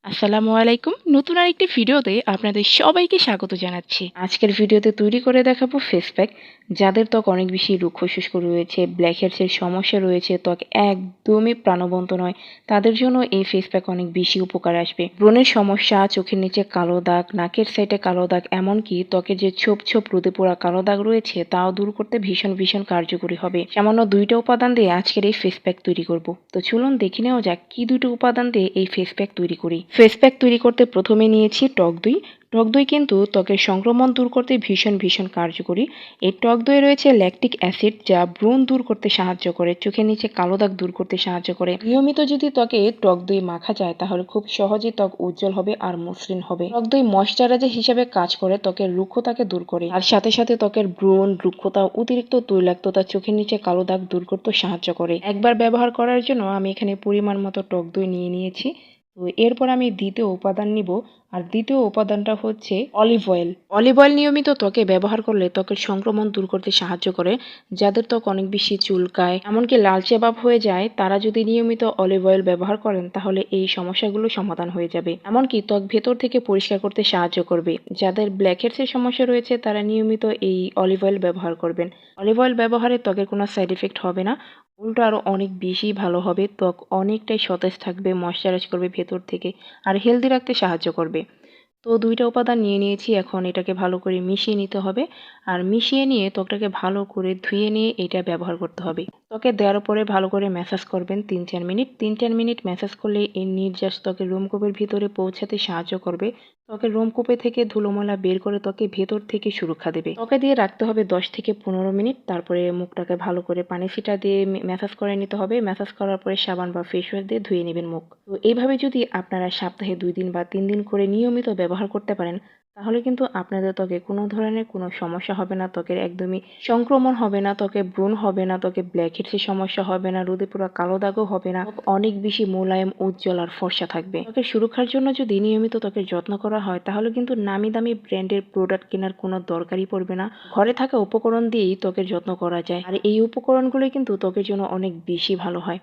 আসসালামু আলাইকুম। নতুন আরেকটি ভিডিওতে আপনাদের সবাইকে স্বাগত জানাচ্ছি। আজকের ভিডিওতে তৈরি করে দেখাবো ফেস প্যাক। যাদের ত্বক অনেক বেশি রুক্ষ শুষ্ক রয়েছে, ব্ল্যাক হেডসের সমস্যা রয়েছে, ত্বক একদমই প্রাণবন্ত নয়, তাদের জন্য এই ফেস প্যাক অনেক বেশি উপকার আসবে। ব্রণের সমস্যা, চোখের নিচে কালো দাগ, নাকের সাইডে কালো দাগ, এমনকি ত্বকের যে ছোপ ছোপ রোদে পোড়া কালো দাগ রয়েছে তাও দূর করতে ভীষণ ভীষণ কার্যকরী হবে। সামান্য 2টা উপাদান দিয়ে আজকের এই ফেস প্যাক তৈরি করব। তো চলুন দেখে নেওয়া যাক কি 2টো উপাদান দিয়ে এই ফেস প্যাক তৈরি করি। ফেস প্যাক তৈরি করতে প্রথমে নিয়েছি টক দই। টক দই কিন্তু ত্বকের সংক্রমণ দূর করতে ভীষণ ভীষণ কার্যকরী। এই টক দই রয়েছে ল্যাকটিক অ্যাসিড, যা ব্রণ দূর করতে সাহায্য করে, চোখের নিচে কালো দাগ দূর করতে সাহায্য করে। নিয়মিত যদি ত্বকে টক দই মাখা যায় তাহলে খুব সহজেই ত্বক উজ্জ্বল হবে আর মসৃণ হবে। টক দই ময়শ্চারাইজার হিসেবে কাজ করে, ত্বকের রুক্ষতাকে দূর করে, আর সাথে সাথে ত্বকের ব্রণ, রুক্ষতা, অতিরিক্ত তৈলাক্ততা, চোখের নিচে কালো দাগ দূর করতে সাহায্য করে। একবার ব্যবহার করার জন্য আমি এখানে পরিমাণ মতো টক দই নিয়েছি। তো এরপর আমি দ্বিতীয় উপাদান নিব, আর দ্বিতীয় উপাদানটা হচ্ছে অলিভ অয়েল। অলিভ অয়েল নিয়মিত ত্বকে ব্যবহার করলে ত্বকের সংক্রমণ দূর করতে সাহায্য করে। যাদের ত্বক অনেক বেশি চুলকায়, এমনকি লালচে ভাব হয়ে যায়, তারা যদি নিয়মিত অলিভ অয়েল ব্যবহার করেন তাহলে এই সমস্যাগুলো সমাধান হয়ে যাবে। এমনকি ত্বক ভেতর থেকে পরিষ্কার করতে সাহায্য করবে। যাদের ব্ল্যাক হেডসের সমস্যা রয়েছে তারা নিয়মিত এই অলিভ অয়েল ব্যবহার করবেন। অলিভ অয়েল ব্যবহারে ত্বকের কোনো সাইড এফেক্ট হবে না, উল্টো আরও অনেক বেশি ভালো হবে। ত্বক অনেকটাই সতেজ থাকবে, ময়শ্চারাইজ করবে ভেতর থেকে, আর হেলদি রাখতে সাহায্য করবে। তো 2টা উপাদান নিয়েছি, এখন এটাকে ভালো করে মিশিয়ে নিতে হবে। আর মিশিয়ে নিয়ে ত্বকটাকে ভালো করে ধুয়ে নিয়ে এটা ব্যবহার করতে হবে। ত্বকে দেওয়ার পরে ভালো করে ম্যাসাজ করবেন 3-4 মিনিট। 3-4 মিনিট ম্যাসাজ করলে এই নির্যাস ত্বকের রোমকূপের ভিতরে পৌঁছাতে সাহায্য করবে। ত্বকের রোমকূপে থেকে ধুলোময়লা বের করে ত্বকে ভেতর থেকে সুরক্ষা দেবে। ত্বকে দিয়ে রাখতে হবে 10 থেকে 15 মিনিট। তারপরে মুখটাকে ভালো করে পানি ছিটা দিয়ে ম্যাসাজ করে নিতে হবে। ম্যাসাজ করার পরে সাবান বা ফেস ওয়াশ দিয়ে ধুয়ে নেবেন মুখ। তো এইভাবে যদি আপনারা সপ্তাহে 2 দিন বা 3 দিন করে নিয়মিত ব্যবহার করতে পারেন তাহলে কিন্তু আপনাদের ত্বকে কোনো ধরনের কোনো সমস্যা হবে না, ত্বকের একদমই সংক্রমণ হবে না, ত্বকে ব্রণ হবে না, ত্বকে ব্ল্যাক হেডসের সমস্যা হবে না, রোদে পুরো কালো দাগও হবে না, ত্বক অনেক বেশি মোলায়েম, উজ্জ্বল আর ফর্সা থাকবে। ত্বকের সুরক্ষার জন্য যদি নিয়মিত ত্বকের যত্ন করা হয় তাহলে কিন্তু নামি দামি ব্র্যান্ডের প্রোডাক্ট কেনার কোনো দরকারই পড়বে না। ঘরে থাকা উপকরণ দিয়েই ত্বকের যত্ন করা যায়, আর এই উপকরণগুলোই কিন্তু ত্বকের জন্য অনেক বেশি ভালো হয়।